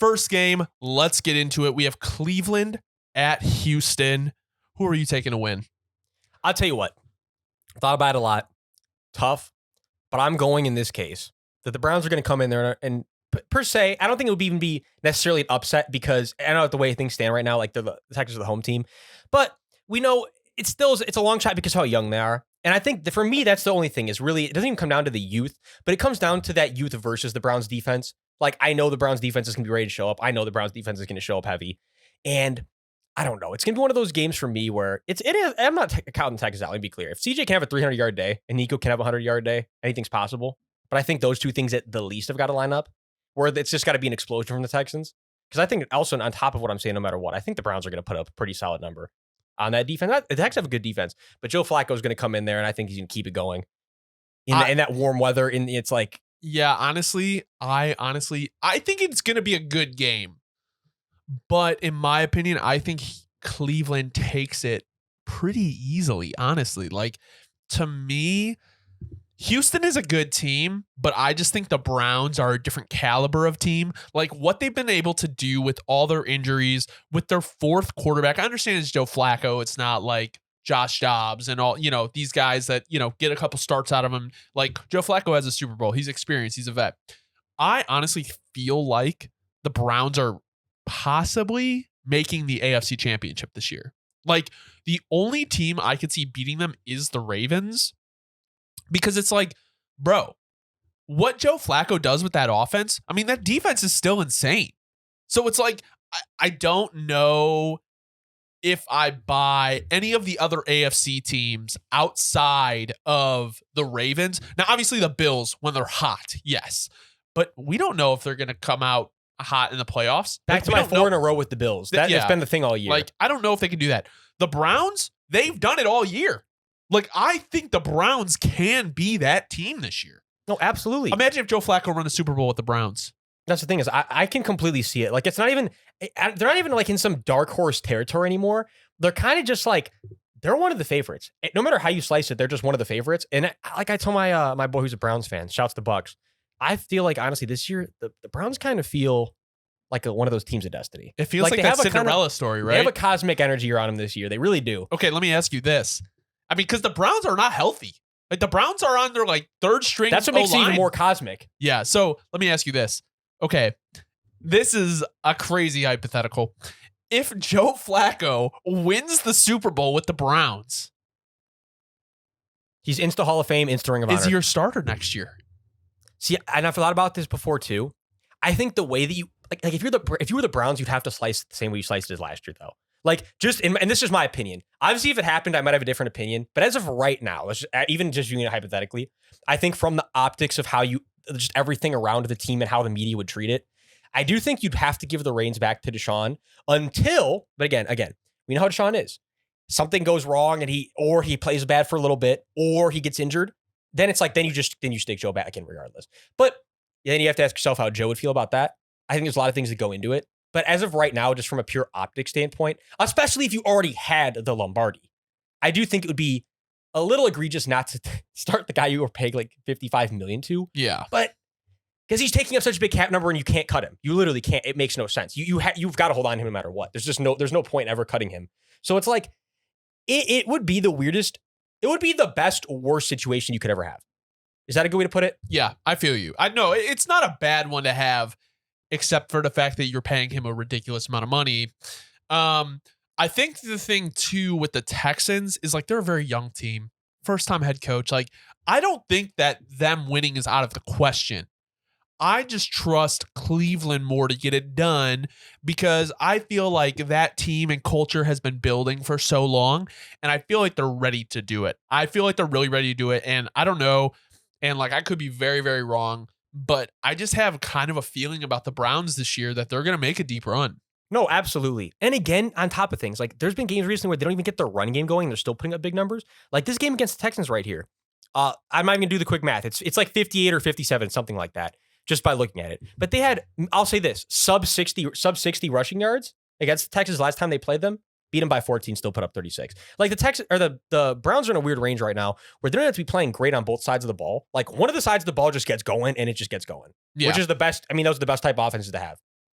First game, let's get into it. We have Cleveland at Houston. Who are you taking to win? I'll tell you what. Thought about it a lot. Tough. But I'm going in this case that the Browns are going to come in there and per se, I don't think it would even be necessarily an upset because I know the way things stand right now, like the Texans are the home team. But we know it's a long shot because of how young they are. And I think that for me, that's the only thing is really, it doesn't even come down to the youth, but it comes down to that youth versus the Browns defense. Like, I know the Browns defense is going to be ready to show up. I know the Browns defense is going to show up heavy. And I don't know. It's going to be one of those games for me where it is. I'm not counting Texas out. Let me be clear. If CJ can have a 300-yard day and Nico can have a 100-yard day, anything's possible. But I think those two things at the least have got to line up where it's just got to be an explosion from the Texans. Because I think also on top of what I'm saying, no matter what, I think the Browns are going to put up a pretty solid number on that defense. The Texans have a good defense, but Joe Flacco is going to come in there and I think he's going to keep it going in that warm weather. It's like, yeah, honestly, I think it's going to be a good game. But in my opinion, I think Cleveland takes it pretty easily, honestly. Like, to me, Houston is a good team, but I just think the Browns are a different caliber of team. Like, what they've been able to do with all their injuries, with their fourth quarterback. I understand it's Joe Flacco. It's not like Josh Dobbs and all, these guys that, get a couple starts out of him. Like, Joe Flacco has a Super Bowl. He's experienced. He's a vet. I honestly feel like the Browns are possibly making the AFC Championship this year. Like, the only team I could see beating them is the Ravens, because it's like, bro, what Joe Flacco does with that offense, I mean, that defense is still insane. So it's like, I don't know if I buy any of the other AFC teams outside of the Ravens. Now, obviously the Bills, when they're hot, yes, but we don't know if they're going to come out hot in the playoffs. Back to my 4 in a row with the Bills. That's been the thing all year. Like, I don't know if they can do that. The Browns, they've done it all year. Like, I think the Browns can be that team this year. No, absolutely. Imagine if Joe Flacco run a Super Bowl with the Browns. That's the thing is I can completely see it. Like, they're not even like in some dark horse territory anymore. They're kind of just like, they're one of the favorites. No matter how you slice it, they're just one of the favorites. And like I told my boy who's a Browns fan, shouts to Bucks. I feel like, honestly, this year, the Browns kind of feel like one of those teams of destiny. It feels like that Cinderella story, right? They have a cosmic energy around them this year. They really do. Okay, let me ask you this. I mean, because the Browns are not healthy. Like, the Browns are on their, like, third string. That's what makes it even more cosmic. Yeah, so let me ask you this. Okay, this is a crazy hypothetical. If Joe Flacco wins the Super Bowl with the Browns, he's Insta Hall of Fame, Insta Ring of Honor. Is he your starter next year? See, and I've thought about this before too. I think the way that you like if you were the Browns, you'd have to slice it the same way you sliced it as last year, though. Like, and this is my opinion. Obviously, if it happened, I might have a different opinion. But as of right now, even just viewing it hypothetically, I think from the optics of how just everything around the team and how the media would treat it, I do think you'd have to give the reins back to Deshaun until. But again, we know how Deshaun is. Something goes wrong and he plays bad for a little bit, or he gets injured. Then it's like, then you stick Joe back in regardless. But then you have to ask yourself how Joe would feel about that. I think there's a lot of things that go into it. But as of right now, just from a pure optic standpoint, especially if you already had the Lombardi, I do think it would be a little egregious not to start the guy you were paying like $55 million to. Yeah. But because he's taking up such a big cap number and you can't cut him. You literally can't. It makes no sense. You've got to hold on to him no matter what. There's no point ever cutting him. So it's like, it would be the weirdest. It would be the best, worst situation you could ever have. Is that a good way to put it? Yeah, I feel you. I know it's not a bad one to have, except for the fact that you're paying him a ridiculous amount of money. I think the thing too with the Texans is like they're a very young team, first time head coach. Like, I don't think that them winning is out of the question. I just trust Cleveland more to get it done because I feel like that team and culture has been building for so long, and I feel like they're ready to do it. I feel like they're really ready to do it, and I don't know, and like I could be very, very wrong, but I just have kind of a feeling about the Browns this year that they're going to make a deep run. No, absolutely. And again, on top of things, like there's been games recently where they don't even get their run game going. They're still putting up big numbers. Like this game against the Texans right here. I'm not even going to do the quick math. It's like 58 or 57, something like that, just by looking at it. But they had, I'll say this, sub 60 rushing yards against the Texans last time they played them. Beat them by 14, still put up 36. Like the Texans or the Browns are in a weird range right now where they don't have to be playing great on both sides of the ball. Like one of the sides of the ball just gets going and it just gets going, which is the best. I mean, those are the best type of offenses to have.